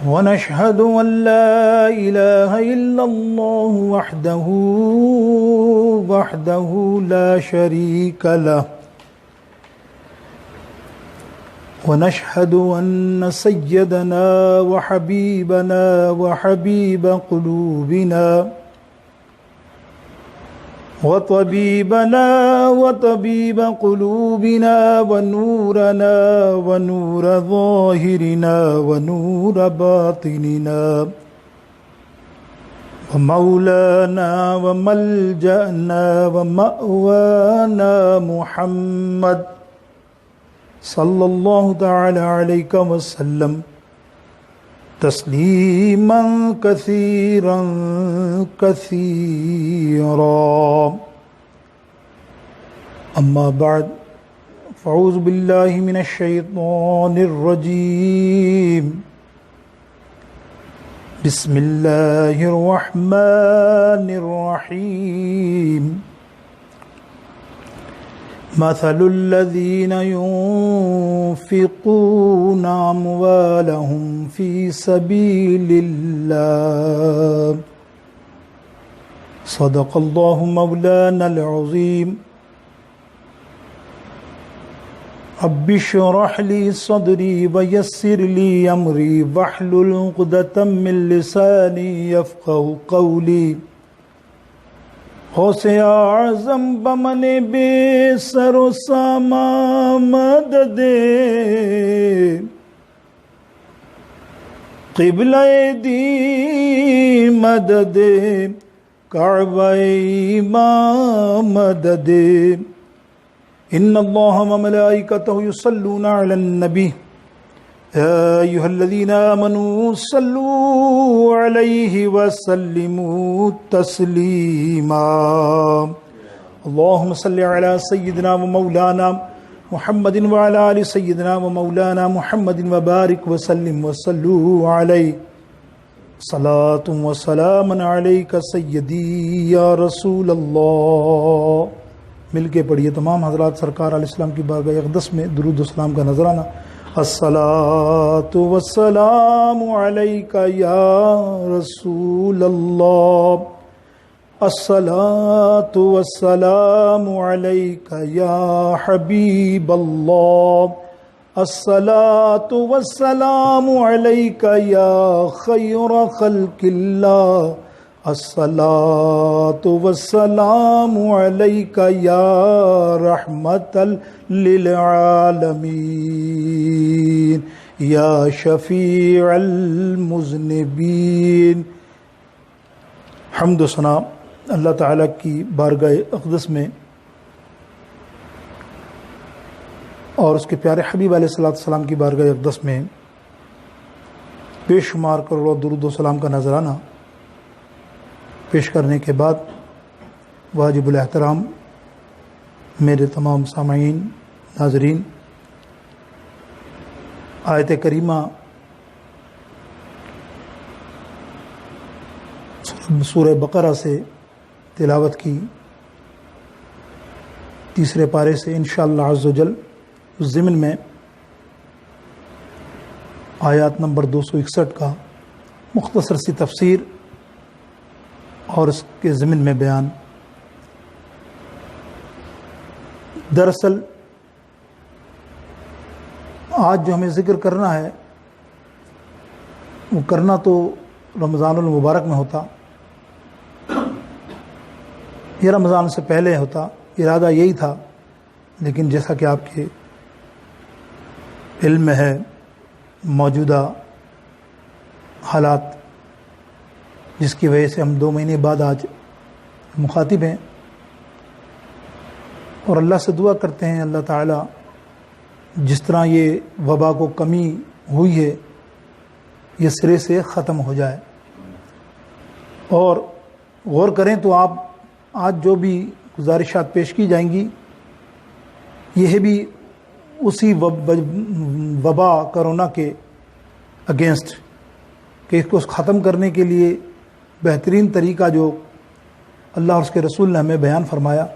ونشهد أن لا إله إلا الله وحده لا شريك له ونشهد أن سيدنا وحبيبنا وحبيب قلوبنا وطبيب قلوبنا ونورنا ونور ظاهرنا ونور باطننا ومولانا وملجأنا ومأوانا محمد صلى الله تعالى عليك وسلم تسليما كثيرا كثيرا. أما بعد فأعوذ بالله من الشيطان الرجيم. بسم الله الرحمن الرحيم. مثل الذين ينفقون أموالهم في سبيل الله صدق الله مولانا العظيم. رب اشرح لي صدري ويسر لي أمري واحلل عقدة من لساني يفقهوا قولي. غوث اعظم بمن بے سر و ساما مدد قبلہ دی مدد کعبہ امام مدد. ان اللہ و ملائکتہ یصلون علی النبی یا ایہا الذین آمنوا صلوا علیہ وسلموا تسلیما. اللہم صلی علی سیدنا و مولانا محمد وعلی آل سیدنا و مولانا محمد وبارک وسلم وصلوا علیہ. صلاۃ و سلام علیک سیدی یا رسول اللہ. مل کے پڑھیے تمام حضرات سرکار علیہ السلام کی بارگاہ اقدس میں درود و سلام کا نذرانہ. الصلاۃ والسلام علیک یا رسول اللہ. الصلاۃ والسلام علیک یا حبیب اللہ. الصلاۃ والسلام علیک یا خیر خلق اللہ. الصلاۃ والسلام علیک یا رحمت للعالمین یا شفیع المذنبین. حمد و ثنا اللہ تعالیٰ کی بارگاہ اقدس میں اور اس کے پیارے حبیب علیہ السلام کی بارگاہ اقدس میں بے شمار کروڑوں درود و سلام کا نذرانہ پیش کرنے کے بعد واجب الاحترام میرے تمام سامعین ناظرین، آیت کریمہ سورہ بقرہ سے تلاوت کی تیسرے پارے سے انشاءاللہ عز و جل اس ضمن میں آیات نمبر 261 کا مختصر سی تفسیر اور اس کے ضمن میں بیان. دراصل آج جو ہمیں ذکر کرنا ہے وہ کرنا تو رمضان المبارک میں ہوتا، یہ رمضان سے پہلے ہوتا، ارادہ یہی تھا، لیکن جیسا کہ آپ کے علم میں ہے موجودہ حالات جس کی وجہ سے ہم 2 مہینے بعد آج مخاطب ہیں اور اللہ سے دعا کرتے ہیں اللہ تعالیٰ جس طرح یہ وبا کو کمی ہوئی ہے یہ سرے سے ختم ہو جائے. اور غور کریں تو آپ آج جو بھی گزارشات پیش کی جائیں گی یہ بھی اسی وبا کرونا کے اگینسٹ کہ اس کو ختم کرنے کے لیے بہترین طریقہ جو اللہ اور اس کے رسول نے ہمیں بیان فرمایا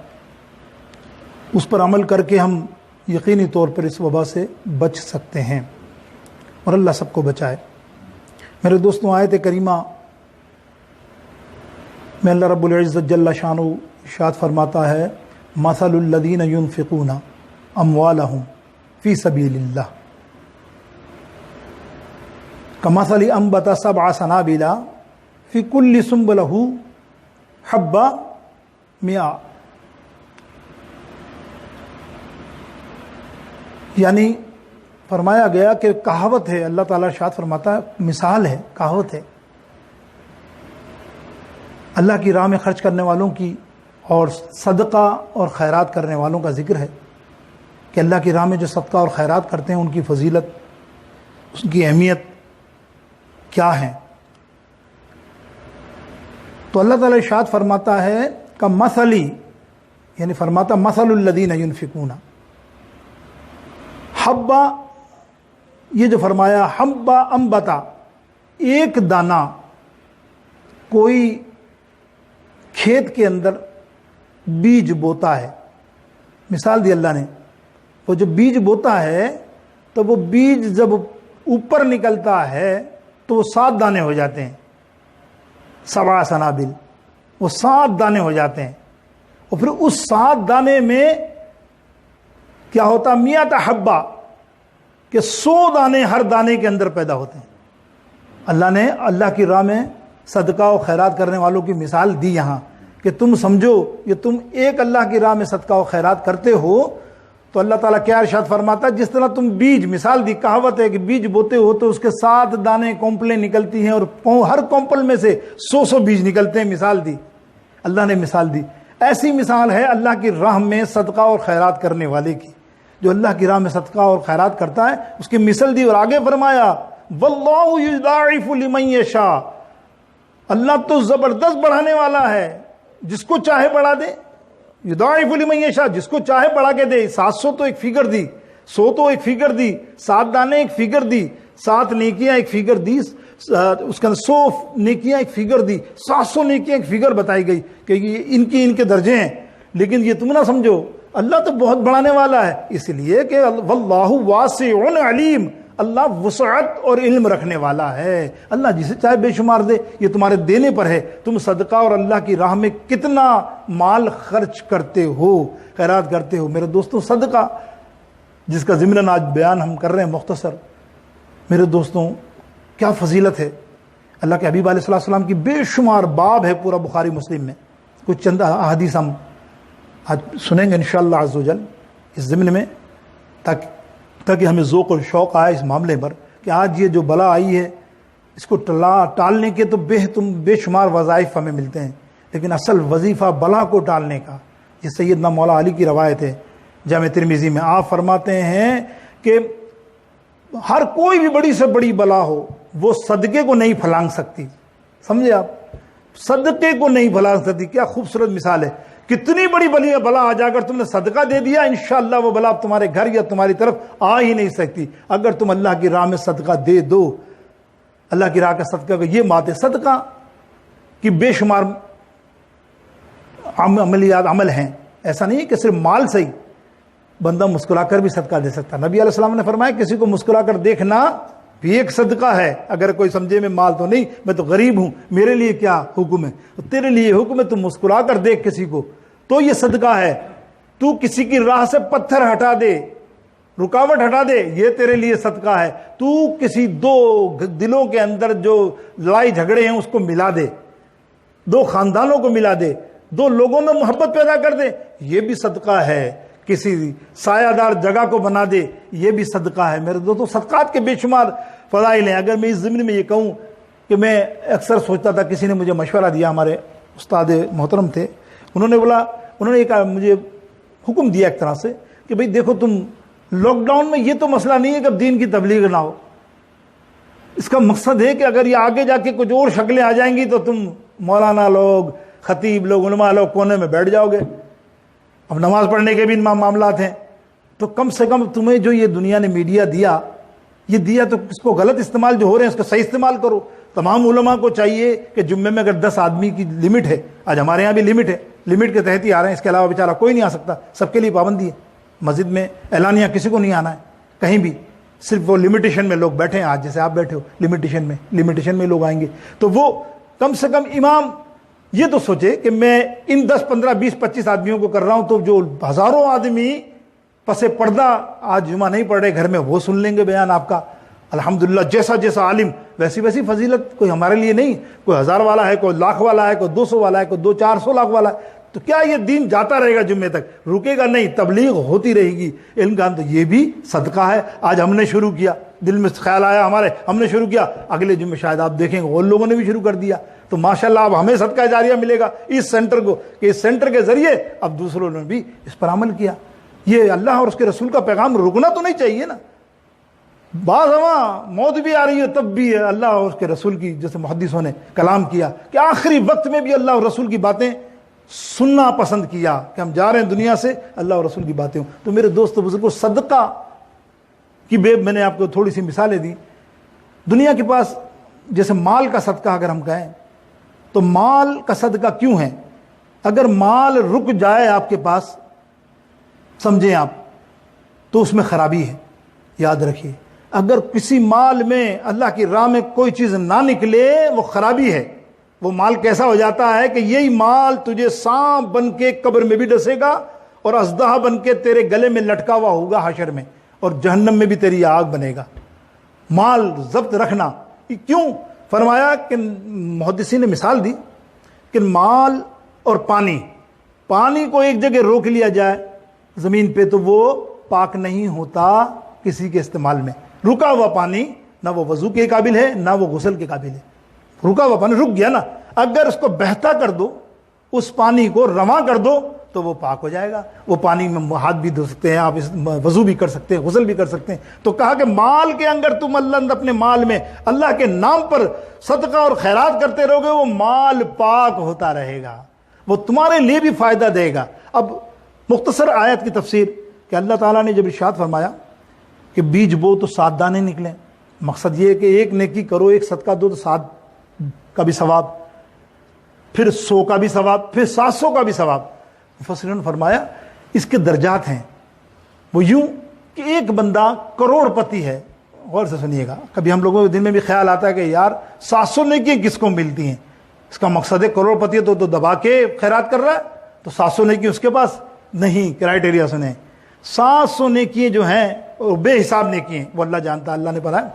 اس پر عمل کر کے ہم یقینی طور پر اس وبا سے بچ سکتے ہیں اور اللہ سب کو بچائے. میرے دوستوں، آیت کریمہ میں اللہ رب العزت جل شانہ ارشاد فرماتا ہے مثل الذین ينفقون اموالهم فی سبیل اللہ کمثل انبت سبع سنابل فی کل سنبلہ حبہ مئہ. یعنی فرمایا گیا کہ کہاوت ہے، اللہ تعالیٰ ارشاد فرماتا ہے مثال ہے، کہاوت ہے اللہ کی راہ میں خرچ کرنے والوں کی اور صدقہ اور خیرات کرنے والوں کا ذکر ہے کہ اللہ کی راہ میں جو صدقہ اور خیرات کرتے ہیں ان کی فضیلت، اس کی اہمیت کیا ہے. تو اللہ تعالیٰ ارشاد فرماتا ہے کہ مثلی، یعنی فرماتا مثل الذین ينفقون حبہ، یہ جو فرمایا حبہ انبتا، ایک دانہ کوئی کھیت کے اندر بیج بوتا ہے. مثال دی اللہ نے، وہ جو بیج بوتا ہے تو وہ بیج جب اوپر نکلتا ہے تو وہ 7 دانے ہو جاتے ہیں، 7 سنابل، وہ 7 دانے ہو جاتے ہیں. اور پھر اس 7 دانے میں کیا ہوتا، 100 حبہ، کہ 100 دانے ہر دانے کے اندر پیدا ہوتے ہیں. اللہ نے اللہ کی راہ میں صدقہ و خیرات کرنے والوں کی مثال دی یہاں کہ تم سمجھو یہ تم ایک اللہ کی راہ میں صدقہ و خیرات کرتے ہو تو اللہ تعالیٰ کیا ارشاد فرماتا ہے، جس طرح تم بیج، مثال دی، کہاوت ہے کہ بیج بوتے ہو تو اس کے 7 دانے کونپلیں نکلتی ہیں اور ہر کونپل میں سے 100 بیج نکلتے ہیں. مثال دی اللہ نے، مثال دی. ایسی مثال ہے اللہ کی راہ میں صدقہ اور خیرات کرنے والے کی. جو اللہ کی راہ میں صدقہ اور خیرات کرتا ہے اس کی مثل دی اور آگے فرمایا واللہ یضاعف لمن یشاء، اللہ تو زبردست بڑھانے والا ہے، جس کو چاہے بڑھا دے. یضاعف لمن یشاء، جس کو چاہے بڑھا کے دے. 700 تو ایک فگر دی، 100 تو ایک فگر دی، 7 دانے ایک فگر دی، 7 نیکیاں ایک فگر دی، اس کے اندر 100 نیکیاں ایک فگر دی، 700 نیکیاں ایک فگر بتائی گئی کہ یہ ان کے درجے ہیں. لیکن یہ تم نہ سمجھو اللہ تو بہت بڑھانے والا ہے، اس لیے کہ واللہ واسع علیم، اللہ وسعت اور علم رکھنے والا ہے. اللہ جسے چاہے بے شمار دے، یہ تمہارے دینے پر ہے. تم صدقہ اور اللہ کی راہ میں کتنا مال خرچ کرتے ہو، خیرات کرتے ہو. میرے دوستوں، صدقہ جس کا ضمن آج بیان ہم کر رہے ہیں مختصر، میرے دوستوں کیا فضیلت ہے. اللہ کے حبیب علیہ السلام کی بے شمار باب ہے پورا بخاری مسلم میں. کچھ چند احادیث ہم آج سنیں گے انشاءاللہ عز و جل اس ضمن میں، تاکہ ہمیں ذوق اور شوق آئے اس معاملے پر کہ آج یہ جو بلا آئی ہے اس کو ٹالنے کے تو بے شمار وظائف ہمیں ملتے ہیں، لیکن اصل وظیفہ بلا کو ٹالنے کا یہ سیدنا مولا علی کی روایت ہے جامع ترمذی میں. آپ فرماتے ہیں کہ ہر کوئی بھی بڑی سے بڑی بلا ہو وہ صدقے کو نہیں پھلانگ سکتی. سمجھے آپ، صدقے کو نہیں پھلانگ سکتی. کیا خوبصورت مثال ہے. کتنی بڑی بلا آ جا کر تم نے صدقہ دے دیا، انشاءاللہ وہ بلا تمہارے گھر یا تمہاری طرف آ ہی نہیں سکتی. اگر تم اللہ کی راہ میں صدقہ دے دو، اللہ کی راہ کا صدقہ کا یہ بات ہے. صدقہ کی بے شمار عمل ہیں. ایسا نہیں ہے کہ صرف مال سے ہی بندہ مسکرا کر بھی صدقہ دے سکتا. نبی علیہ السلام نے فرمایا کسی کو مسکرا کر دیکھنا بھی ایک صدقہ ہے. اگر کوئی سمجھے میں مال تو نہیں، میں تو غریب ہوں، میرے لیے کیا حکم ہے، تیرے لیے حکم ہے تم مسکرا کر دیکھ کسی کو تو یہ صدقہ ہے. تو کسی کی راہ سے پتھر ہٹا دے، رکاوٹ ہٹا دے، یہ تیرے لیے صدقہ ہے. تو کسی 2 دلوں کے اندر جو لڑائی جھگڑے ہیں اس کو ملا دے، 2 خاندانوں کو ملا دے، 2 لوگوں میں محبت پیدا کر دے، یہ بھی صدقہ ہے. کسی سایہ دار جگہ کو بنا دے، یہ بھی صدقہ ہے. میرے دوستوں، صدقات کے بے شمار فضائل ہیں. اگر میں اس ضمن میں یہ کہوں کہ میں اکثر سوچتا تھا، کسی نے مجھے مشورہ دیا، ہمارے استاد محترم تھے، انہوں نے ایک مجھے حکم دیا ایک طرح سے کہ بھئی دیکھو، تم لاک ڈاؤن میں یہ تو مسئلہ نہیں ہے کہ اب دین کی تبلیغ نہ ہو. اس کا مقصد ہے کہ اگر یہ آگے جا کے کچھ اور شکلیں آ جائیں گی تو تم مولانا لوگ، خطیب لوگ، علماء لوگ کونے میں بیٹھ جاؤ گے. اب نماز پڑھنے کے بھی معاملات ہیں. تو کم سے کم تمہیں جو یہ دنیا نے میڈیا دیا، یہ دیا تو اس کو غلط استعمال جو ہو رہے ہیں اس کو صحیح استعمال کرو. تمام علماء کو چاہیے کہ جمعے میں اگر 10 آدمی کی لمٹ ہے، آج ہمارے یہاں بھی لمٹ ہے، لمٹ کے تحت ہی آ رہے ہیں، اس کے علاوہ بیچارہ کوئی نہیں آ سکتا، سب کے لیے پابندی ہے. مسجد میں اعلانیہ کسی کو نہیں آنا ہے کہیں بھی. صرف وہ لمیٹیشن میں لوگ بیٹھے ہیں، آج جیسے آپ بیٹھے ہو لمیٹیشن میں لوگ آئیں گے، تو وہ کم سے کم امام یہ تو سوچے کہ میں ان 10 15 20 25 آدمیوں کو کر رہا ہوں، تو جو ہزاروں آدمی پس پردہ آج جمعہ نہیں پڑھ رہے گھر میں، وہ سن لیں گے بیان آپ کا۔ الحمدللہ جیسا عالم ویسی فضیلت، کوئی ہمارے لیے نہیں، کوئی 1000 والا ہے، کوئی لاکھ والا ہے، کوئی 200 والا ہے، کوئی 200-400 لاکھ والا ہے، تو کیا یہ دین جاتا رہے گا جمعے تک؟ رکے گا نہیں، تبلیغ ہوتی رہے گی علم کا۔ تو یہ بھی صدقہ ہے، آج ہم نے شروع کیا، دل میں خیال آیا ہمارے، ہم نے شروع کیا، اگلے جمعے شاید آپ دیکھیں گے اور لوگوں نے بھی شروع کر دیا، تو ماشاءاللہ اب ہمیں صدقہ جاریہ ملے گا اس سینٹر کو، کہ اس سینٹر کے ذریعے اب دوسروں نے بھی اس پر عمل کیا۔ یہ اللہ اور اس کے رسول کا پیغام رکنا تو نہیں چاہیے نا۔ بعض ہمیں موت بھی آ رہی ہے تب بھی ہے اللہ اور اس کے رسول کی، جیسے محدثوں نے کلام کیا کہ آخری وقت میں بھی اللہ اور رسول کی باتیں سننا پسند کیا، کہ ہم جا رہے ہیں دنیا سے، اللہ اور رسول کی باتیں ہوں۔ تو میرے دوست بزرگوں، صدقہ کی میں نے آپ کو تھوڑی سی مثالیں دی۔ دنیا کے پاس جیسے مال کا صدقہ اگر ہم کہیں تو مال کا صدقہ کیوں ہے؟ اگر مال رک جائے آپ کے پاس، سمجھیں آپ، تو اس میں خرابی ہے، یاد رکھیے۔ اگر کسی مال میں اللہ کی راہ میں کوئی چیز نہ نکلے، وہ خرابی ہے۔ وہ مال کیسا ہو جاتا ہے کہ یہی مال تجھے سانپ بن کے قبر میں بھی ڈسے گا اور اژدہا بن کے تیرے گلے میں لٹکا ہوا ہوگا حشر میں، اور جہنم میں بھی تیری آگ بنے گا۔ مال ضبط رکھنا کیوں؟ فرمایا کہ محدثین نے مثال دی کہ مال اور پانی کو ایک جگہ روک لیا جائے زمین پہ تو وہ پاک نہیں ہوتا کسی کے استعمال میں۔ رکا ہوا پانی نہ وہ وضو کے قابل ہے نہ وہ غسل کے قابل ہے۔ رکا ہوا پانی رک گیا نا، اگر اس کو بہتا کر دو، اس پانی کو رواں کر دو تو وہ پاک ہو جائے گا۔ وہ پانی میں ہاتھ بھی دھو سکتے ہیں آپ، وضو بھی کر سکتے ہیں، غسل بھی کر سکتے ہیں۔ تو کہا کہ مال کے اگر تم اپنے مال میں اللہ کے نام پر صدقہ اور خیرات کرتے رہو گے، وہ مال پاک ہوتا رہے گا، وہ تمہارے لیے بھی فائدہ دے گا۔ اب مختصر آیت کی تفسیر کہ اللہ تعالیٰ نے جب ارشاد فرمایا کہ بیج بو تو 7 دانے نکلیں، مقصد یہ ہے کہ ایک نیکی کرو، ایک صدقہ دو تو 7 کا بھی ثواب، پھر 100 کا بھی ثواب، پھر 700 کا بھی ثواب۔ مفسرین نے فرمایا اس کے درجات ہیں، وہ یوں کہ ایک بندہ کروڑ پتی ہے۔ غور سے سنیے گا، کبھی ہم لوگوں کے دل میں بھی خیال آتا ہے کہ یار 700 نیکی کس کو ملتی ہیں؟ اس کا مقصد ہے کروڑ پتی ہے تو دبا کے خیرات کر رہا ہے، تو 700 نیکی اس کے پاس نہیں۔ کرائٹیریا سنیں، 700 نیکیاں جو ہیں وہ بے حساب نیکی ہیں، وہ اللہ جانتا ہے۔ اللہ نے پڑھا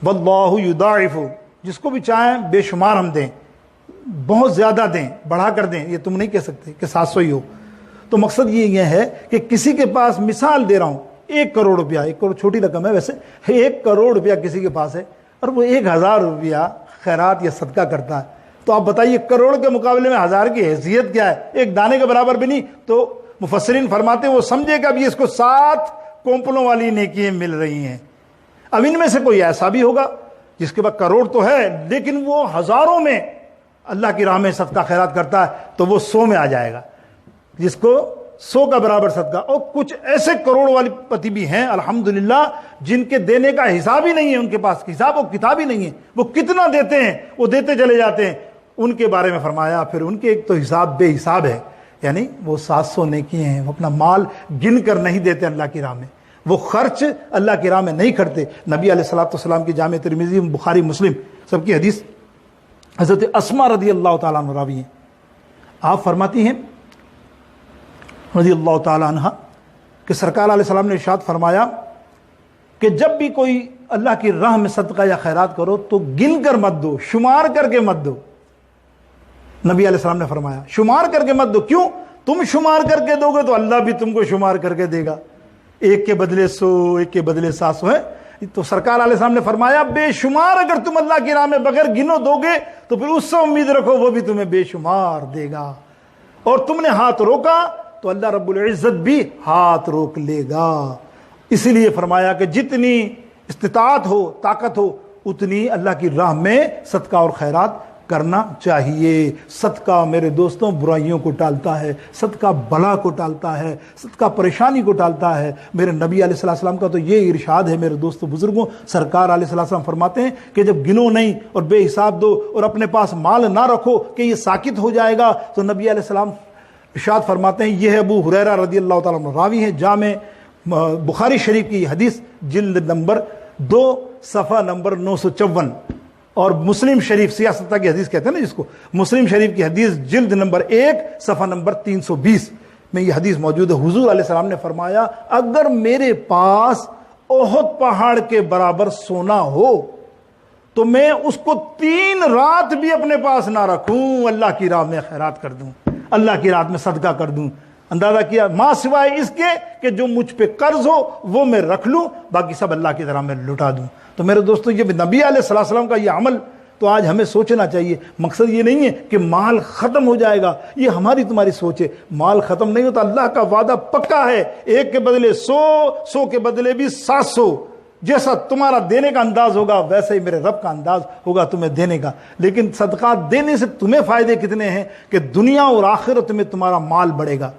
واللہ یضاعف، جس کو بھی چاہیں بے شمار ہم دیں، بہت زیادہ دیں، بڑھا کر دیں، یہ تم نہیں کہہ سکتے کہ 700 ہی ہو۔ تو مقصد یہ ہے کہ کسی کے پاس، مثال دے رہا ہوں، 1 کروڑ روپیہ، 1 کروڑ چھوٹی رقم ہے ویسے، 1 کروڑ روپیہ کسی کے پاس ہے اور وہ 1000 روپیہ خیرات یا صدقہ کرتا ہے، تو آپ بتائیے کروڑ کے مقابلے میں 1000 کی حیثیت کیا ہے؟ ایک دانے کے برابر بھی نہیں۔ تو مفسرین فرماتے ہیں وہ سمجھے کہ اب یہ اس کو 7 کونپلوں والی نیکیاں مل رہی ہیں۔ اب ان میں سے کوئی ایسا بھی ہوگا جس کے پاس کروڑ تو ہے لیکن وہ ہزاروں میں اللہ کی راہ میں صدقہ خیرات کرتا ہے، تو وہ 100 میں آ جائے گا، جس کو 100 کا برابر صدقہ۔ اور کچھ ایسے کروڑ والی پتی بھی ہیں الحمدللہ جن کے دینے کا حساب ہی نہیں ہے، ان کے پاس حساب و کتاب ہی نہیں ہے، وہ کتنا دیتے ہیں، وہ دیتے چلے جاتے ہیں۔ ان کے بارے میں فرمایا پھر ان کے ایک تو حساب بے حساب ہے، یعنی وہ 700 نیکی ہیں، وہ اپنا مال گن کر نہیں دیتے اللہ کی راہ میں، وہ خرچ اللہ کی راہ میں نہیں کرتے۔ نبی علیہ الصلوۃ والسلام کی جامع ترمذی، بخاری، مسلم سب کی حدیث، حضرت اسماء رضی اللہ تعالیٰ عنہ راوی ہیں، آپ فرماتی ہیں رضی اللہ تعالیٰ عنہ کہ سرکار علیہ السلام نے ارشاد فرمایا کہ جب بھی کوئی اللہ کی راہ میں صدقہ یا خیرات کرو تو گن کر مت دو، شمار کر کے مت دو۔ نبی علیہ السلام نے فرمایا شمار کر کے مت دو، کیوں؟ تم شمار کر کے دو گے تو اللہ بھی تم کو شمار کر کے دے گا، 1 کے بدلے 100، 1 کے بدلے 700 ہے۔ تو سرکار علیہ السلام نے فرمایا بے شمار اگر تم اللہ کی راہ میں بغیر گنو دو گے تو پھر اس سے امید رکھو وہ بھی تمہیں بے شمار دے گا، اور تم نے ہاتھ روکا تو اللہ رب العزت بھی ہاتھ روک لے گا۔ اسی لیے فرمایا کہ جتنی استطاعت ہو، طاقت ہو، اتنی اللہ کی راہ میں صدقہ اور خیرات کرنا چاہیے۔ صدقہ میرے دوستوں برائیوں کو ٹالتا ہے، صدقہ بلا کو ٹالتا ہے، صدقہ پریشانی کو ٹالتا ہے۔ میرے نبی علیہ السلام کا تو یہ ارشاد ہے میرے دوستوں بزرگوں، سرکار علیہ السلام فرماتے ہیں کہ جب گنو نہیں اور بے حساب دو اور اپنے پاس مال نہ رکھو کہ یہ ساکت ہو جائے گا، تو نبی علیہ السلام ارشاد فرماتے ہیں، یہ ہے ابو ہریرہ رضی اللہ تعالیٰ عنہ راوی ہیں، جامع بخاری شریف کی حدیث جلد نمبر 2 صفحہ نمبر 954، اور مسلم شریف سیاستہ کی حدیث کہتے ہیں نا جس کو، مسلم شریف کی حدیث جلد نمبر 1 صفحہ نمبر 320 میں یہ حدیث موجود ہے۔ حضور علیہ السلام نے فرمایا اگر میرے پاس احد پہاڑ کے برابر سونا ہو تو میں اس کو 3 رات بھی اپنے پاس نہ رکھوں، اللہ کی راہ میں خیرات کر دوں، اللہ کی راہ میں صدقہ کر دوں۔ اندازہ کیا، ماں سوائے اس کے کہ جو مجھ پہ قرض ہو وہ میں رکھ لوں، باقی سب اللہ کی طرح میں لٹا دوں۔ تو میرے دوستو یہ نبی علیہ السلام کا یہ عمل تو آج ہمیں سوچنا چاہیے۔ مقصد یہ نہیں ہے کہ مال ختم ہو جائے گا، یہ ہماری تمہاری سوچ ہے، مال ختم نہیں ہوتا، اللہ کا وعدہ پکا ہے، 1 کے بدلے 100، 100 کے بدلے بھی 700، جیسا تمہارا دینے کا انداز ہوگا ویسے ہی میرے رب کا انداز ہوگا تمہیں دینے کا۔ لیکن صدقات دینے سے تمہیں فائدے کتنے ہیں کہ دنیا اور آخرت میں تمہارا مال بڑھے گا۔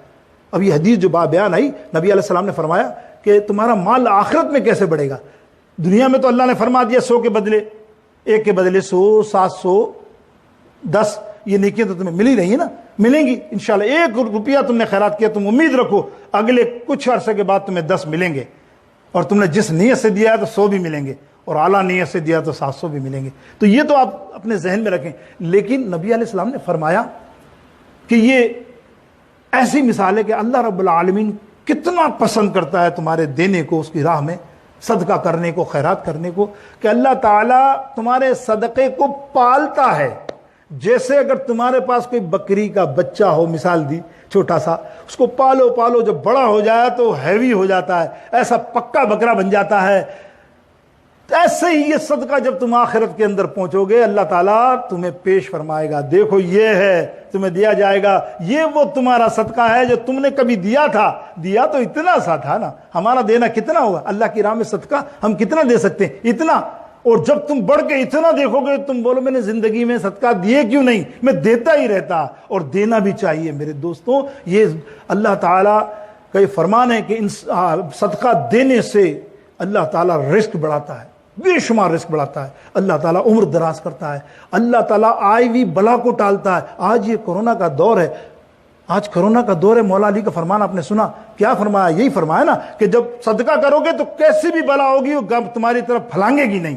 اب یہ حدیث جو بیان آئی، نبی علیہ السلام نے فرمایا کہ تمہارا مال آخرت میں کیسے بڑھے گا؟ دنیا میں تو اللہ نے فرما دیا 100 کے بدلے 1 کے بدلے 100، 700، 10، یہ نیکیاں تو تمہیں مل ہی رہی ہیں نا، ملیں گی انشاءاللہ۔ 1 روپیہ تم نے خیرات کیا، تم امید رکھو اگلے کچھ عرصے کے بعد تمہیں 10 ملیں گے، اور تم نے جس نیت سے دیا ہے تو 100 بھی ملیں گے، اور اعلیٰ نیت سے دیا تو 700 بھی ملیں گے۔ تو یہ تو آپ اپنے ذہن میں رکھیں۔ لیکن نبی علیہ السلام نے فرمایا کہ یہ ایسی مثال ہے کہ اللہ رب العالمین کتنا پسند کرتا ہے تمہارے دینے کو، اس کی راہ میں صدقہ کرنے کو، خیرات کرنے کو، کہ اللہ تعالیٰ تمہارے صدقے کو پالتا ہے۔ جیسے اگر تمہارے پاس کوئی بکری کا بچہ ہو، مثال دی چھوٹا سا، اس کو پالو پالو، جب بڑا ہو جائے تو ہیوی ہو جاتا ہے، ایسا پکا بکرا بن جاتا ہے۔ ایسے ہی یہ صدقہ جب تم آخرت کے اندر پہنچو گے، اللہ تعالیٰ تمہیں پیش فرمائے گا، دیکھو یہ ہے، تمہیں دیا جائے گا، یہ وہ تمہارا صدقہ ہے جو تم نے کبھی دیا تھا۔ دیا تو اتنا سا تھا نا، ہمارا دینا کتنا ہوگا؟ اللہ کی راہ میں صدقہ ہم کتنا دے سکتے ہیں؟ اتنا۔ اور جب تم بڑھ کے اتنا دیکھو گے، تم بولو میں نے زندگی میں صدقہ دیے کیوں نہیں، میں دیتا ہی رہتا، اور دینا بھی چاہیے۔ میرے دوستوں، یہ اللہ تعالیٰ کا یہ فرمان ہے کہ صدقہ دینے سے اللہ تعالیٰ رزق بڑھاتا ہے، بے شمار رزق بڑھاتا ہے، اللہ تعالیٰ عمر دراز کرتا ہے، اللہ تعالیٰ آئی ہوئی بلا کو ٹالتا ہے۔ آج یہ کورونا کا دور ہے، آج کورونا کا دور ہے، مولا علی کا فرمان آپ نے سنا، کیا فرمایا؟ یہی فرمایا نا کہ جب صدقہ کرو گے تو کیسی بھی بلا ہوگی وہ تمہاری طرف پھلانگے گی نہیں،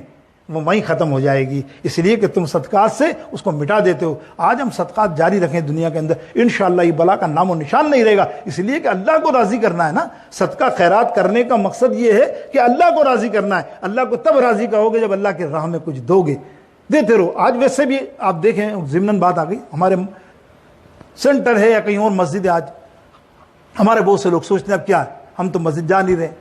وہ وہیں ختم ہو جائے گی، اس لیے کہ تم صدقات سے اس کو مٹا دیتے ہو۔ آج ہم صدقات جاری رکھیں دنیا کے اندر، انشاءاللہ یہ بلا کا نام و نشان نہیں رہے گا، اس لیے کہ اللہ کو راضی کرنا ہے نا۔ صدقہ خیرات کرنے کا مقصد یہ ہے کہ اللہ کو راضی کرنا ہے۔ اللہ کو تب راضی کرو گے جب اللہ کے راہ میں کچھ دو گے، دیتے رہو۔ آج ویسے بھی آپ دیکھیں، ضمناً بات آ گئی، ہمارے سینٹر ہے یا کہیں اور مسجد ہے، آج ہمارے بہت سے لوگ سوچتے ہیں اب کیا ہے، ہم تو مسجد جا نہیں رہے،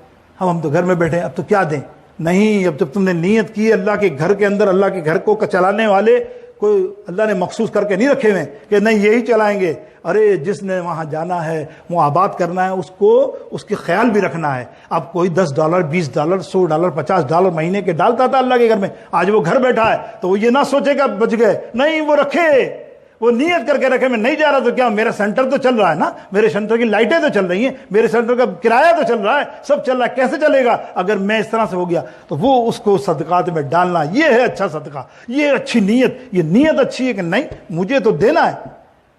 ہم تو گھر میں بیٹھے ہیں، اب تو کیا دیں؟ نہیں، اب جب تم نے نیت کی اللہ کے گھر کے اندر، اللہ کے گھر کو چلانے والے کوئی اللہ نے مخصوص کر کے نہیں رکھے ہوئے کہ نہیں یہی چلائیں گے۔ ارے جس نے وہاں جانا ہے، وہ آباد کرنا ہے، اس کو اس کے خیال بھی رکھنا ہے۔ اب کوئی $10، $20، $100، $50 مہینے کے ڈالتا تھا اللہ کے گھر میں، آج وہ گھر بیٹھا ہے تو وہ یہ نہ سوچے کہ بچ گئے، نہیں، وہ رکھے، وہ نیت کر کے رکھے میں نہیں جا رہا تو کیا، میرا سینٹر تو چل رہا ہے نا، میرے سینٹر کی لائٹیں تو چل رہی ہیں، میرے سینٹر کا کرایہ تو چل رہا ہے، سب چل رہا ہے، کیسے چلے گا اگر میں اس طرح سے ہو گیا؟ تو وہ اس کو صدقات میں ڈالنا، یہ ہے اچھا صدقہ، یہ اچھی نیت۔ یہ نیت اچھی ہے کہ نہیں مجھے تو دینا ہے،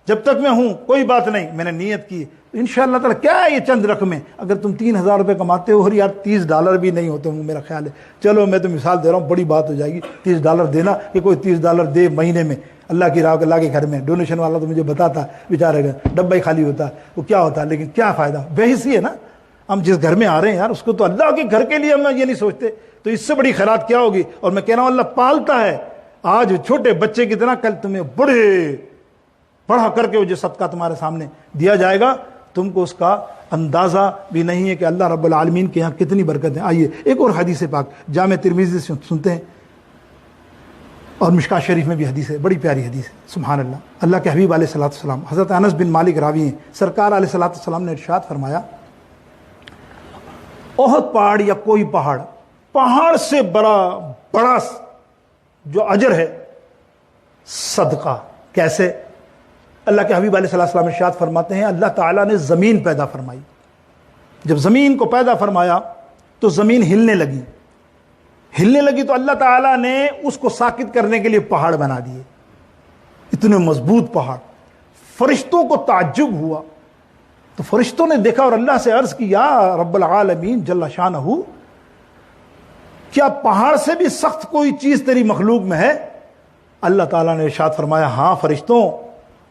جب تک میں ہوں کوئی بات نہیں، میں نے نیت کی، انشاءاللہ تعالیٰ کیا ہے یہ چند رقمیں؟ اگر تم 3000 روپے کماتے ہو اور یار $30 بھی نہیں ہوتے ہوں، میرا خیال ہے، چلو میں تو مثال دے رہا ہوں، بڑی بات ہو جائے گی $30 دینا، کہ کوئی $30 دے مہینے میں اللہ کی راہ، اللہ کے گھر میں۔ ڈونیشن والا تو مجھے بتاتا بیچارے کا ڈبہ ہی خالی ہوتا، وہ کیا ہوتا ہے، لیکن کیا فائدہ، بے حسی ہے نا۔ ہم جس گھر میں آ رہے ہیں یار، اس کو تو اللہ کے گھر کے لیے ہم یہ نہیں سوچتے، تو اس سے بڑی خیرات کیا ہوگی؟ اور میں کہہ رہا ہوں اللہ پالتا ہے، آج چھوٹے بچے کی طرح، کل تمہیں بڑھا کر کے وہ جو صدقہ تمہارے سامنے دیا جائے گا، تم کو اس کا اندازہ بھی نہیں ہے کہ اللہ رب العالمین کے یہاں کتنی برکت ہے۔ آئیے ایک اور حدیث پاک جامع ترمذی سے سنتے ہیں، اور مشکاۃ شریف میں بھی حدیث ہے، بڑی پیاری حدیث ہے، سبحان اللہ۔ اللہ کے حبیب علیہ الصلوۃ والسلام، حضرت انس بن مالک راوی ہیں، سرکار علیہ الصلوۃ والسلام نے ارشاد فرمایا، احد پہاڑ یا کوئی پہاڑ سے بڑا جو اجر ہے صدقہ۔ کیسے؟ اللہ کے حبیب علیہ الصلوۃ والسلام ارشاد فرماتے ہیں، اللہ تعالیٰ نے زمین پیدا فرمائی، جب زمین کو پیدا فرمایا تو زمین ہلنے لگی تو اللہ تعالیٰ نے اس کو ساکت کرنے کے لیے پہاڑ بنا دیے، اتنے مضبوط پہاڑ۔ فرشتوں کو تعجب ہوا تو فرشتوں نے دیکھا اور اللہ سے عرض کی یا رب العالمین جل شانہ، کیا پہاڑ سے بھی سخت کوئی چیز تیری مخلوق میں ہے؟ اللہ تعالیٰ نے ارشاد فرمایا ہاں فرشتوں،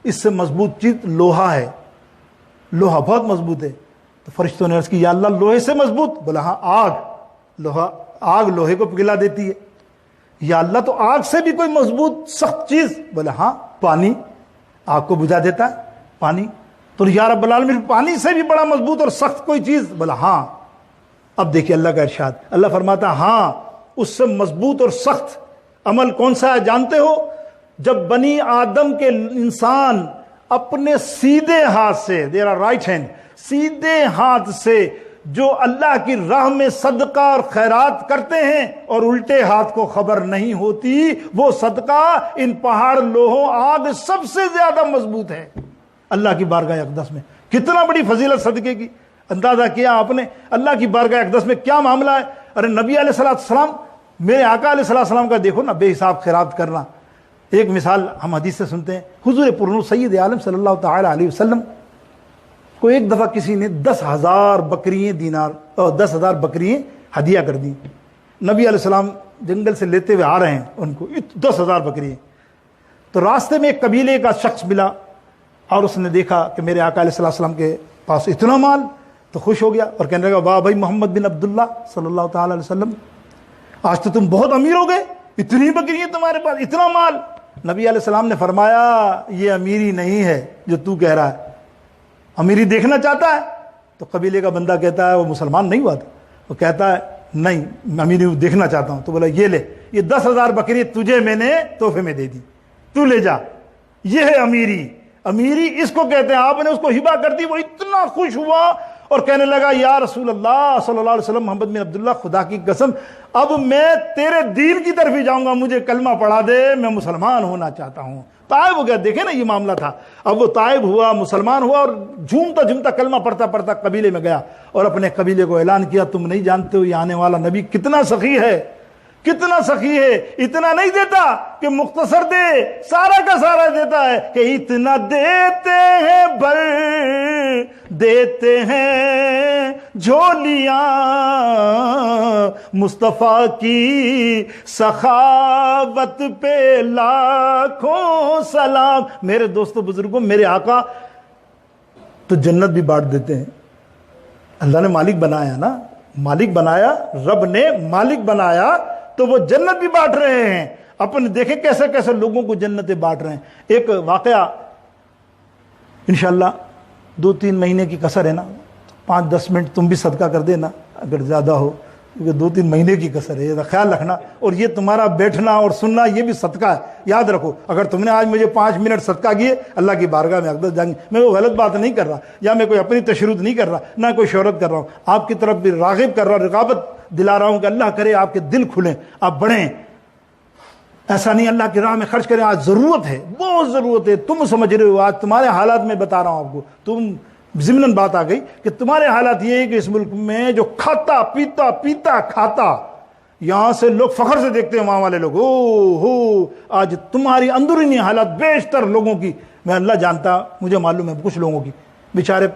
اس سے مضبوط چیز لوہا ہے، لوہا بہت مضبوط ہے۔ تو فرشتوں نے عرض کی یا اللہ لوہے سے مضبوط؟ بولا ہاں آگ، لوہا، آگ لوہے کو پگھلا دیتی ہے۔ یا اللہ تو آگ سے بھی کوئی مضبوط سخت چیز؟ بولا ہاں پانی، آگ کو بجھا دیتا ہے پانی۔ تو یا رب العالمین پانی سے بھی بڑا مضبوط اور سخت کوئی چیز؟ بولا ہاں۔ اب دیکھیے اللہ کا ارشاد، اللہ فرماتا ہاں اس سے مضبوط اور سخت عمل کون سا ہے جانتے ہو؟ جب بنی آدم کے انسان اپنے سیدھے ہاتھ سے، دیرا رائٹ ہینڈ، سیدھے ہاتھ سے جو اللہ کی راہ میں صدقہ اور خیرات کرتے ہیں اور الٹے ہاتھ کو خبر نہیں ہوتی، وہ صدقہ ان پہاڑ، لوہوں، آگ سب سے زیادہ مضبوط ہے اللہ کی بارگاہ اقدس میں۔ کتنا بڑی فضیلت صدقے کی، اندازہ کیا آپ نے اللہ کی بارگاہ اقدس میں کیا معاملہ ہے۔ ارے نبی علیہ السلام، میرے آقا علیہ السلام کا دیکھو نا بے حساب خیرات کرنا۔ ایک مثال ہم حدیث سے سنتے ہیں، حضور پرنور سید عالم صلی اللہ تعالی علیہ وسلم کو ایک دفعہ کسی نے 10,000 بکریاں دینار اور 10,000 بکریاں ہدیہ کر دی۔ نبی علیہ السلام جنگل سے لیتے ہوئے آ رہے ہیں ان کو 10,000 بکریاں، تو راستے میں ایک قبیلے کا شخص ملا اور اس نے دیکھا کہ میرے آقا علیہ السلام کے پاس اتنا مال، تو خوش ہو گیا اور کہنے لگا واہ بھائی محمد بن عبداللہ صلی اللہ تعالی علیہ وسلم، آج تو تم بہت امیر ہو گئے، اتنی بکریاں تمہارے پاس، اتنا مال۔ نبی علیہ السلام نے فرمایا یہ امیری نہیں ہے جو تو کہہ رہا ہے، امیری دیکھنا چاہتا ہے؟ تو قبیلے کا بندہ کہتا ہے، وہ مسلمان نہیں ہوا تھا، وہ کہتا ہے نہیں امیری دیکھنا چاہتا ہوں۔ تو بولا یہ لے، یہ 10,000 بکری تجھے میں نے تحفے میں دے دی، تو لے جا، یہ ہے امیری۔ امیری اس کو کہتے ہیں، آپ نے اس کو ہبہ کر دی۔ وہ اتنا خوش ہوا اور کہنے لگا یا رسول اللہ صلی اللہ علیہ وسلم، محمد بن عبداللہ، خدا کی قسم اب میں تیرے دین کی طرف ہی جاؤں گا، مجھے کلمہ پڑھا دے، میں مسلمان ہونا چاہتا ہوں۔ طائب ہو گیا، دیکھیں نا یہ معاملہ تھا۔ اب وہ طائب ہوا، مسلمان ہوا اور جھومتا جھومتا کلمہ پڑھتا پڑھتا قبیلے میں گیا اور اپنے قبیلے کو اعلان کیا تم نہیں جانتے ہو یہ آنے والا نبی کتنا سخی ہے، کتنا سخی ہے، اتنا نہیں دیتا کہ مختصر دے، سارا کا سارا دیتا ہے کہ اتنا دیتے ہیں بھر دیتے ہیں جھولیاں، مصطفیٰ کی سخاوت پہ لاکھوں سلام۔ میرے دوستو بزرگوں، میرے آقا تو جنت بھی بانٹ دیتے ہیں۔ اللہ نے مالک بنایا نا، مالک بنایا، رب نے مالک بنایا تو وہ جنت بھی بانٹ رہے ہیں۔ اپنے دیکھیں کیسے کیسے لوگوں کو جنتیں بانٹ رہے ہیں۔ ایک واقعہ انشاءاللہ 2-3 مہینے کی کسر ہے نا، 5-10 منٹ تم بھی صدقہ کر دینا اگر زیادہ ہو، کیونکہ 2-3 مہینے کی کسر ہے، یہ خیال رکھنا۔ اور یہ تمہارا بیٹھنا اور سننا یہ بھی صدقہ ہے، یاد رکھو۔ اگر تم نے آج مجھے 5 منٹ صدقہ کیے، اللہ کی بارگاہ میں اقدس جائیں گے۔ میں وہ غلط بات نہیں کر رہا، یا میں کوئی اپنی تشریح نہیں کر رہا، نہ کوئی شہرت کر رہا ہوں، آپ کی طرف بھی راغب کر رہا ہوں، رغبت دلا رہا ہوں کہ اللہ کرے آپ کے دل کھلیں، آپ بڑھیں۔ ایسا نہیں اللہ کی راہ میں خرچ کریں، آج ضرورت ہے، بہت ضرورت ہے۔ تم سمجھ رہے ہو، آج تمہارے حالات میں بتا رہا ہوں آپ کو، تم ضمناً بات آ گئی کہ تمہارے حالات یہ ہے کہ اس ملک میں جو کھاتا پیتا کھاتا، یہاں سے لوگ فخر سے دیکھتے ہیں، وہاں والے لوگ ہو آج تمہاری اندرونی حالات بیشتر لوگوں کی میں اللہ جانتا، مجھے معلوم ہے کچھ لوگوں کی بیچارے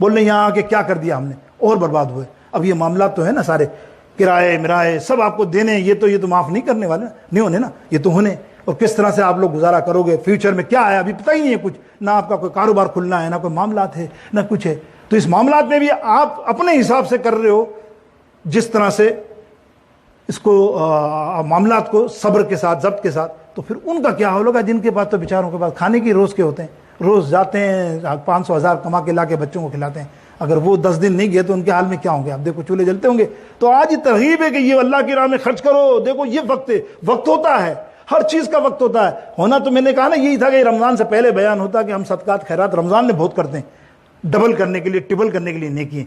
بول رہے ہیں یہاں آ کے کیا کر دیا ہم نے، اور برباد ہوئے۔ اب یہ معاملات تو ہے نا، سارے کرائے مرائے سب آپ کو دینے، یہ تو معاف نہیں کرنے والے، نہیں ہونے نا، یہ تو ہونے۔ اور کس طرح سے آپ لوگ گزارا کرو گے، فیوچر میں کیا ہے ابھی پتہ ہی نہیں ہے کچھ، نہ آپ کا کوئی کاروبار کھلنا ہے، نہ کوئی معاملات ہے، نہ کچھ ہے۔ تو اس معاملات میں بھی آپ اپنے حساب سے کر رہے ہو، جس طرح سے اس کو معاملات کو صبر کے ساتھ، ضبط کے ساتھ، تو پھر ان کا کیا ہوگا جن کے پاس تو بیچاروں کے پاس کھانے کی روز کے ہوتے ہیں، روز جاتے ہیں 500,000 کما کے لا کے بچوں کو کھلاتے ہیں، اگر وہ 10 دن نہیں گئے تو ان کے حال میں کیا ہوں گے؟ آپ دیکھو چولہے جلتے ہوں گے۔ تو آج یہ ترغیب ہے کہ یہ اللہ کی راہ میں خرچ کرو۔ دیکھو یہ وقت ہے، وقت ہوتا ہے، ہر چیز کا وقت ہوتا ہے ہونا۔ تو میں نے کہا نا یہی تھا کہ رمضان سے پہلے بیان ہوتا کہ ہم صدقات خیرات رمضان میں بہت کرتے ہیں، ڈبل کرنے کے لیے، ٹربل کرنے کے لیے نیکی،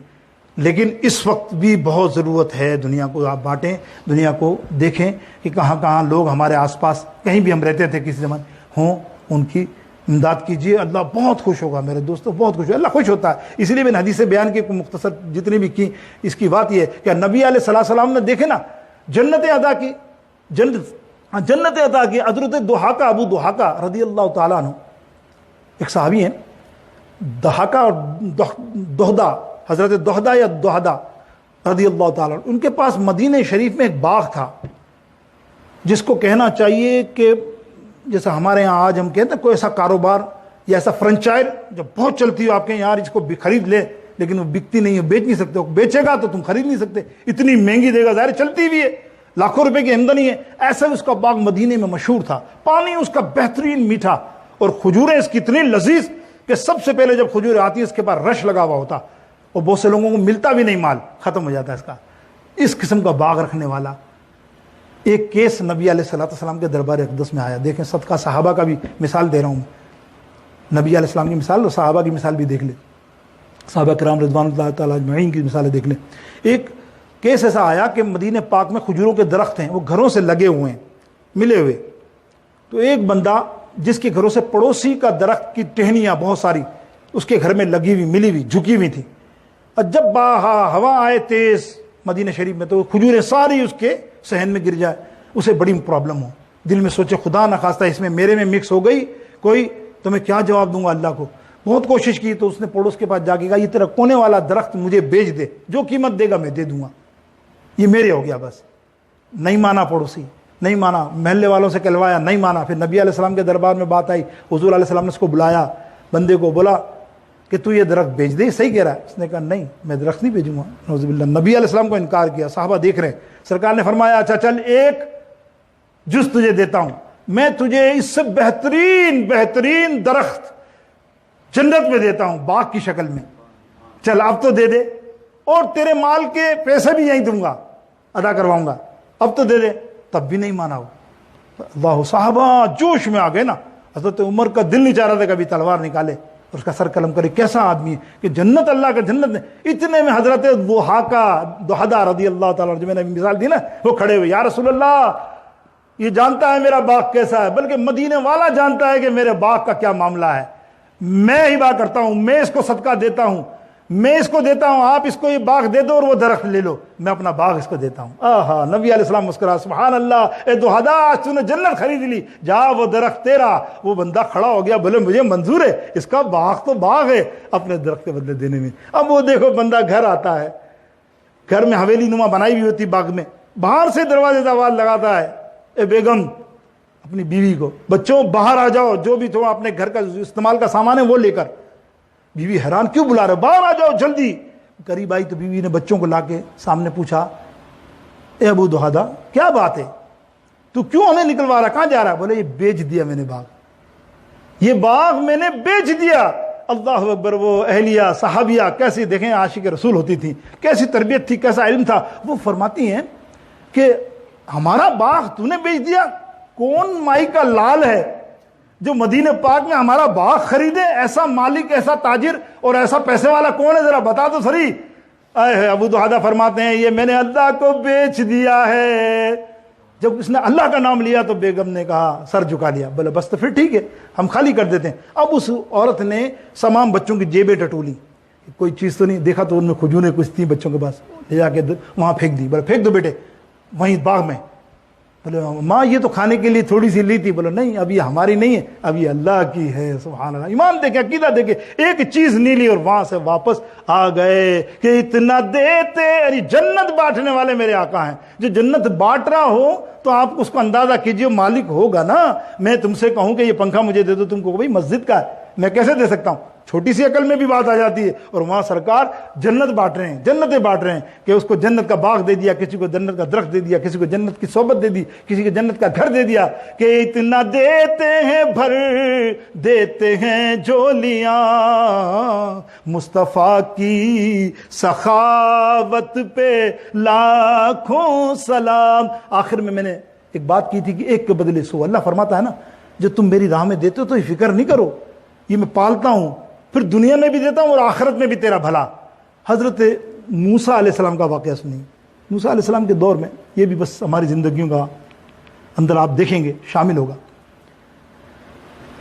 لیکن اس وقت بھی بہت ضرورت ہے۔ دنیا کو آپ بانٹیں، دنیا کو دیکھیں کہ کہاں کہاں لوگ ہمارے آس پاس کہیں بھی ہم رہتے تھے کسی زمان ہوں، ان کی امداد کیجیے، اللہ بہت خوش ہوگا میرے دوستوں، بہت خوش ہوگا، اللہ خوش ہوتا ہے۔ اس لیے میں نے حدیث بیان کی مختصر جتنی بھی کی، اس کی بات یہ ہے کہ نبی علیہ السلام نے دیکھے نا جنتیں عطا کی، جنتیں عطا کی۔ حضرت ضحاکہ، ابو ضحاکہ رضی اللہ تعالیٰ عنہ ایک صحابی ہیں، دہاکہ اور دہدہ، حضرت دہدہ یا دہدہ رضی اللہ تعالیٰ عنہ، ان کے پاس مدینہ شریف میں ایک باغ تھا، جس کو کہنا چاہیے کہ جیسا ہمارے ہاں آج ہم کہتے ہیں کوئی ایسا کاروبار یا ایسا فرنچائز جو بہت چلتی ہو آپ کے یار اس کو خرید لے، لیکن وہ بکتی نہیں ہے، بیچ نہیں سکتے، وہ بیچے گا تو تم خرید نہیں سکتے، اتنی مہنگی دے گا، ظاہر چلتی بھی ہے، لاکھوں روپے کی آمدنی ہے۔ ایسا اس کا باغ مدینے میں مشہور تھا، پانی اس کا بہترین میٹھا، اور کھجوریں اس کی اتنی لذیذ کہ سب سے پہلے جب کھجوریں آتی ہیں اس کے پاس رش لگا ہوا ہوتا، اور بہت سے لوگوں کو ملتا بھی نہیں، مال ختم ہو جاتا ہے اس کا۔ اس قسم کا باغ رکھنے والا ایک کیس نبی علیہ السلام کے دربار اقدس میں آیا۔ دیکھیں صدقہ صحابہ کا بھی مثال دے رہا ہوں، نبی علیہ السلام کی مثال اور صحابہ کی مثال بھی دیکھ لیں، صحابہ کرام رضوان اللہ تعالیٰ اجمعین کی مثالیں دیکھ لیں۔ ایک کیس ایسا آیا کہ مدینہ پاک میں کھجوروں کے درخت ہیں، وہ گھروں سے لگے ہوئے ہیں، ملے ہوئے، تو ایک بندہ جس کے گھروں سے پڑوسی کا درخت کی ٹہنیاں بہت ساری اس کے گھر میں لگی ہوئی، ملی ہوئی، جھکی ہوئی تھی، اور جب ہوا آئے تیز مدینہ شریف میں تو کھجوریں ساری اس کے صحن میں گر جائے، اسے بڑی پرابلم ہو، دل میں سوچے خدا نخواستہ اس میں میرے میں مکس ہو گئی کوئی تو میں کیا جواب دوں گا اللہ کو۔ بہت کوشش کی تو اس نے پڑوس کے پاس جا کے کہا یہ تیرا کونے والا درخت مجھے بیچ دے، جو قیمت دے گا میں دے دوں گا، یہ میرے ہو گیا بس۔ نہیں مانا پڑوسی، نہیں مانا، محلے والوں سے کہلوایا، نہیں مانا۔ پھر نبی علیہ السلام کے دربار میں بات آئی، حضور علیہ السلام نے اس کو بلایا، بندے کو بولا کہ تو یہ درخت بیچ دے، صحیح کہہ رہا ہے؟ اس نے کہا نہیں میں درخت نہیں بھیجوں گا، نعوذ باللہ۔ نبی علیہ السلام کو انکار کیا، صحابہ دیکھ رہے ہیں، سرکار نے فرمایا اچھا چل ایک جز تجھے دیتا ہوں، میں تجھے اس سے بہترین درخت جنت میں دیتا ہوں باغ کی شکل میں، چل اب تو دے دے، اور تیرے مال کے پیسے بھی یہیں دوں گا، ادا کرواؤں گا، اب تو دے دے۔ تب بھی نہیں مانا وہ، اللہ، صحابہ جوش میں آ گئے نا، حضرت عمر کا دل نہیں چاہ رہا تھا کبھی تلوار نکالے اور اس کا سر قلم کرے، کیسا آدمی ہے کہ جنت اللہ کا جنت میں۔ اتنے میں حضرت دہدہ رضی اللہ تعالیٰ جو میں نے مثال دی نا، وہ کھڑے ہوئے، یا رسول اللہ یہ جانتا ہے میرا باغ کیسا ہے، بلکہ مدینے والا جانتا ہے کہ میرے باغ کا کیا معاملہ ہے، میں ہی بات کرتا ہوں، میں اس کو صدقہ دیتا ہوں، میں اس کو دیتا ہوں، آپ اس کو یہ باغ دے دو اور وہ درخت لے لو، میں اپنا باغ اس کو دیتا ہوں۔ آہا، نبی علیہ السلام مسکرا، سبحان اللہ، اے دہدہ آج تو نے جنت خرید لی، جا وہ درخت تیرا۔ وہ بندہ کھڑا ہو گیا، بولے مجھے منظور ہے، اس کا باغ تو باغ ہے اپنے درخت کے بدلے دینے میں۔ اب وہ دیکھو بندہ گھر آتا ہے، گھر میں حویلی نما بنائی ہوئی ہوتی باغ میں، باہر سے دروازے سے آواز لگاتا ہے، اے بیگم، اپنی بیوی کو، بچوں باہر آ جاؤ، جو بھی تھوڑا اپنے گھر کا استعمال کا سامان ہے وہ لے کر۔ بیوی حیران، کیوں بلا رہے، باہر آ جاؤ جلدی۔ قریب آئی تو بیوی نے بچوں کو لا کے سامنے پوچھا، اے ابو دہدہ کیا بات ہے، تو کیوں ہمیں نکلوا رہا، کہاں جا رہا ہے؟ بولے یہ بیچ دیا میں نے باغ، یہ باغ میں نے بیچ دیا۔ اللہ اکبر، وہ اہلیہ صحابیہ کیسی دیکھیں عاشق رسول ہوتی تھی، کیسی تربیت تھی، کیسا علم تھا۔ وہ فرماتی ہیں کہ ہمارا باغ تو نے بیچ دیا، کون مائی کا لال ہے جو مدینہ پاک میں ہمارا باغ خریدے، ایسا مالک، ایسا تاجر اور ایسا پیسے والا کون ہے، ذرا بتا تو صحیح۔ ابو دہدہ فرماتے ہیں یہ میں نے اللہ کو بیچ دیا ہے۔ جب اس نے اللہ کا نام لیا تو بیگم نے کہا، سر جھکا لیا، بولے بس تو پھر ٹھیک ہے ہم خالی کر دیتے ہیں۔ اب اس عورت نے تمام بچوں کی جیبیں ٹٹولی، کوئی چیز تو نہیں دیکھا، تو ان میں کھجوریں کچھ تھیں بچوں کے پاس، لے جا کے وہاں پھینک دی۔ بولے پھینک دو بیٹے وہیں باغ میں۔ بولے ماں یہ تو کھانے کے لیے تھوڑی سی لی تھی۔ بولے نہیں، اب یہ ہماری نہیں ہے، اب یہ اللہ کی ہے۔ سبحان اللہ، ایمان دیکھے، عقیدہ دیکھے، ایک چیز نہیں لی اور وہاں سے واپس آ گئے کہ اتنا دیتے، یعنی جنت بانٹنے والے میرے آقا ہیں۔ جو جنت بانٹ رہا ہو تو آپ اس کو اندازہ کیجئے، مالک ہوگا نا۔ میں تم سے کہوں کہ یہ پنکھا مجھے دے دو، تم کو بھائی مسجد کا ہے، میں کیسے دے سکتا ہوں؟ چھوٹی سی عقل میں بھی بات آ جاتی ہے، اور وہاں سرکار جنت بانٹ رہے ہیں، جنتیں بانٹ رہے ہیں کہ اس کو جنت کا باغ دے دیا، کسی کو جنت کا درخت دے دیا، کسی کو جنت کی صحبت دے دی، کسی کو جنت کا گھر دے دیا، کہ اتنا دیتے ہیں بھر دیتے ہیں جولیاں، مصطفیٰ کی سخاوت پہ لاکھوں سلام۔ آخر میں نے ایک بات کی تھی کہ ایک کے بدلے سو۔ اللہ فرماتا ہے نا جو تم میری راہ میں دیتے ہو تو یہ فکر نہیں کرو، یہ میں پالتا ہوں، پھر دنیا میں بھی دیتا ہوں اور آخرت میں بھی تیرا بھلا۔ حضرت موسیٰ علیہ السلام کا واقعہ سنیں۔ موسیٰ علیہ السلام کے دور میں، یہ بھی بس ہماری زندگیوں کا اندر آپ دیکھیں گے شامل ہوگا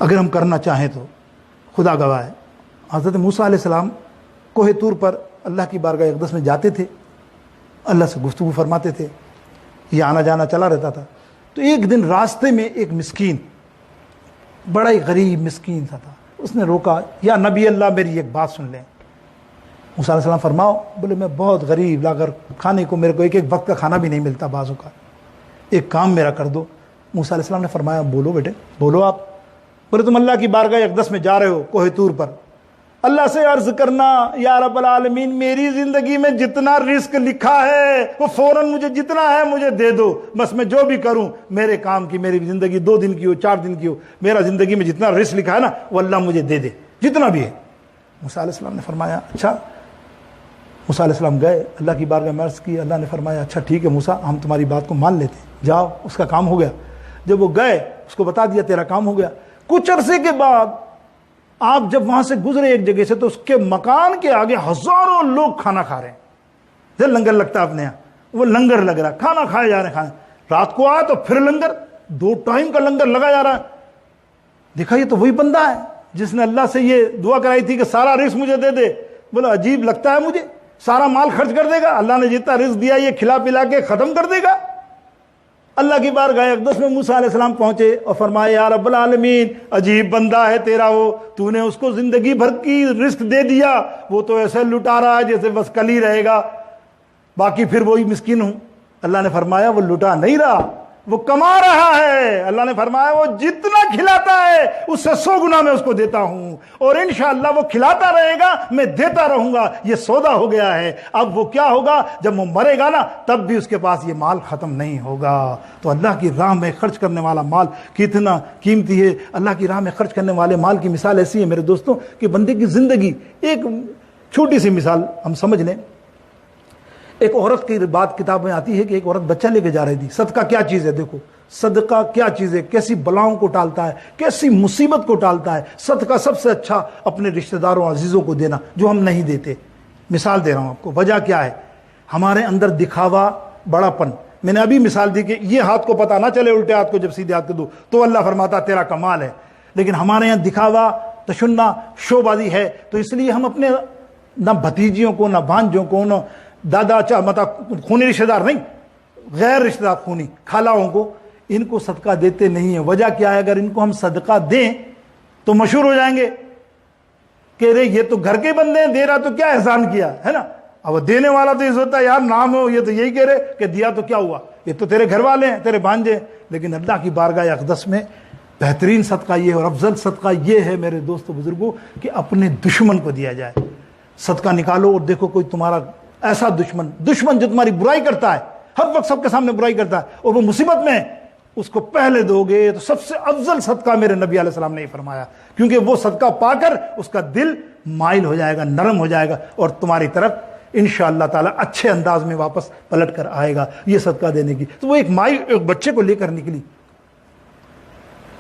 اگر ہم کرنا چاہیں تو، خدا گواہ ہے۔ حضرت موسیٰ علیہ السلام کوہ طور پر اللہ کی بارگاہ اقدس میں جاتے تھے، اللہ سے گفتگو فرماتے تھے، یہ آنا جانا چلا رہتا تھا۔ تو ایک دن راستے میں ایک مسکین، بڑا ہی غریب مسکین سا تھا، اس نے روکا، یا نبی اللہ میری ایک بات سن لیں۔ موسیٰ علیہ السلام فرماؤ۔ بولے میں بہت غریب، اگر کھانے کو میرے کو ایک وقت کا کھانا بھی نہیں ملتا بعضوں کا، ایک کام میرا کر دو۔ موسیٰ علیہ السلام نے فرمایا بولو بیٹے، بولو آپ۔ بولے تم اللہ کی بارگاہ اقدس میں جا رہے ہو کوہ طور پر، اللہ سے عرض کرنا یا رب العالمین میری زندگی میں جتنا رزق لکھا ہے وہ فوراً مجھے جتنا ہے مجھے دے دو، بس میں جو بھی کروں میرے کام کی، میری زندگی 2 دن کی ہو 4 دن کی ہو، میرا زندگی میں جتنا رزق لکھا ہے نا وہ اللہ مجھے دے دے، جتنا بھی ہے۔ موسیٰ علیہ السلام نے فرمایا اچھا۔ موسیٰ علیہ السلام گئے اللہ کی بارگاہ میں عرض کی، اللہ نے فرمایا اچھا ٹھیک ہے موسیٰ، ہم تمہاری بات کو مان لیتے ہیں، جاؤ۔ اس کا کام ہو گیا۔ جب وہ گئے اس کو بتا دیا تیرا کام ہو گیا۔ کچھ عرصے کے بعد آپ جب وہاں سے گزرے ایک جگہ سے تو اس کے مکان کے آگے ہزاروں لوگ کھانا کھا رہے ہیں، جب لنگر لگتا ہے اپنے یہاں، وہ لنگر لگ رہا ہے، کھانا کھائے جا رہے ہیں، کھانے۔ رات کو آیا تو پھر لنگر، 2 ٹائم کا لنگر لگا جا رہا ہے۔ دیکھا یہ تو وہی بندہ ہے جس نے اللہ سے یہ دعا کرائی تھی کہ سارا رزق مجھے دے دے۔ بولا عجیب لگتا ہے مجھے، سارا مال خرچ کر دے گا، اللہ نے جتنا رزق دیا یہ کھلا پلا کے ختم کر دے گا۔ اللہ کی بارگاہ اقدس میں موسیٰ علیہ السلام پہنچے اور فرمایا یا رب العالمین عجیب بندہ ہے تیرا وہ، تو نے اس کو زندگی بھر کی رزق دے دیا، وہ تو ایسے لٹا رہا ہے جیسے بس کل ہی رہے گا، باقی پھر وہی مسکین ہوں۔ اللہ نے فرمایا وہ لٹا نہیں رہا، وہ کما رہا ہے۔ اللہ نے فرمایا وہ جتنا کھلاتا ہے اس سے 100 گنا میں اس کو دیتا ہوں، اور انشاءاللہ وہ کھلاتا رہے گا میں دیتا رہوں گا۔ یہ سودا ہو گیا ہے۔ اب وہ کیا ہوگا جب وہ مرے گا نا تب بھی اس کے پاس یہ مال ختم نہیں ہوگا۔ تو اللہ کی راہ میں خرچ کرنے والا مال کتنا قیمتی ہے۔ اللہ کی راہ میں خرچ کرنے والے مال کی مثال ایسی ہے میرے دوستوں کہ بندے کی زندگی، ایک چھوٹی سی مثال ہم سمجھ لیں۔ ایک عورت کی بات کتاب میں آتی ہے کہ ایک عورت بچہ لے کے جا رہی تھی۔ صدقہ کیا چیز ہے، دیکھو صدقہ کیا چیز ہے، کیسی بلاؤں کو ٹالتا ہے، کیسی مصیبت کو ٹالتا ہے۔ صدقہ سب سے اچھا اپنے رشتہ داروں عزیزوں کو دینا جو ہم نہیں دیتے۔ مثال دے رہا ہوں آپ کو، وجہ کیا ہے؟ ہمارے اندر دکھاوا، بڑا پن۔ میں نے ابھی مثال دی کہ یہ ہاتھ کو پتہ نہ چلے الٹے ہاتھ کو جب سیدھے ہاتھ کو دو تو اللہ فرماتا تیرا کمال ہے، لیکن ہمارے یہاں دکھاوا، تشنع، شو بازی ہے، تو اس لیے ہم اپنے نہ بھتیجیوں کو، نہ بھانجوں کو، نہ دادا مطلب خونی رشتہ دار نہیں، غیر رشتہ دار خونی خالوں کو، ان کو صدقہ دیتے نہیں ہیں۔ وجہ کیا ہے؟ اگر ان کو ہم صدقہ دیں تو مشہور ہو جائیں گے کہ رے یہ تو گھر کے بندے ہیں، دے رہا تو کیا احسان کیا ہے نا۔ اب دینے والا تو یہ ہوتا ہے یار نام ہو، یہ تو یہی کہہ رہے کہ دیا تو کیا ہوا، یہ تو تیرے گھر والے ہیں، تیرے بھانجے۔ لیکن اللہ کی بارگاہ اقدس میں بہترین صدقہ یہ ہے اور افضل صدقہ یہ ہے میرے دوستو بزرگوں کہ اپنے دشمن کو دیا جائے۔ صدقہ نکالو اور دیکھو کوئی تمہارا ایسا دشمن جو تمہاری برائی کرتا ہے، ہر وقت سب کے سامنے برائی کرتا ہے اور وہ مصیبت میں ہے، اس کو پہلے دو گے تو سب سے افضل صدقہ میرے نبی علیہ السلام نے یہ فرمایا، کیونکہ وہ صدقہ پا کر اس کا دل مائل ہو جائے گا، نرم ہو جائے گا اور تمہاری طرف انشاءاللہ تعالی اچھے انداز میں واپس پلٹ کر آئے گا یہ صدقہ دینے کی۔ تو وہ ایک مائی ایک بچے کو لے کر نکلی،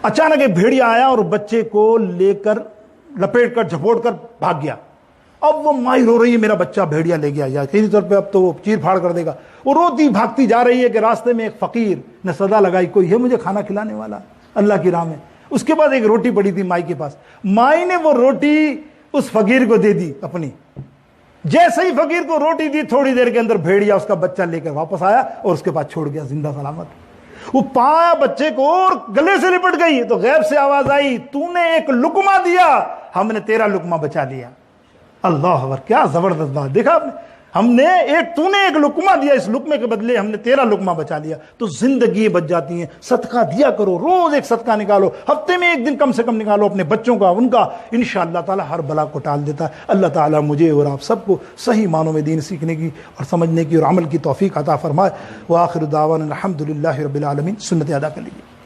اچانک ایک بھیڑیا آیا اور بچے کو لے کر لپیٹ کر جھپوٹ کر بھاگ گیا۔ اب وہ مائی رو رہی ہے میرا بچہ بھیڑیا لے گیا، یا کسی طور پہ اب تو وہ چیر پھاڑ کر دے گا۔ وہ روتی بھاگتی جا رہی ہے کہ راستے میں ایک فقیر نے صدا لگائی کوئی ہے مجھے کھانا کھلانے والا اللہ کی راہ میں۔ اس کے بعد ایک روٹی پڑی تھی مائی کے پاس، مائی نے وہ روٹی اس فقیر کو دے دی اپنی۔ جیسے ہی فقیر کو روٹی دی تھوڑی دیر کے اندر بھیڑیا اس کا بچہ لے کر واپس آیا اور اس کے پاس چھوڑ گیا زندہ سلامت۔ وہ پایا بچے کو اور گلے سے لپٹ گئی تو غیب سے آواز آئی تو نے ایک لقمہ دیا، ہم نے تیرا لقمہ بچا لیا۔ اللہ اکبر، کیا زبردست بات! دیکھا آپ نے، ہم نے تو نے ایک لقمہ دیا، اس لقمے کے بدلے ہم نے تیرا لقمہ بچا لیا۔ تو زندگی بچ جاتی ہیں۔ صدقہ دیا کرو، روز ایک صدقہ نکالو، ہفتے میں ایک دن کم سے کم نکالو اپنے بچوں کا، ان کا، انشاءاللہ تعالی ہر بلا کو ٹال دیتا ہے۔ اللہ تعالی مجھے اور آپ سب کو صحیح معنوں میں دین سیکھنے کی اور سمجھنے کی اور عمل کی توفیق عطا فرمائے۔ وآخر دعوانا الحمدللہ رب العالمین۔ سنت ادا کر لیجیے۔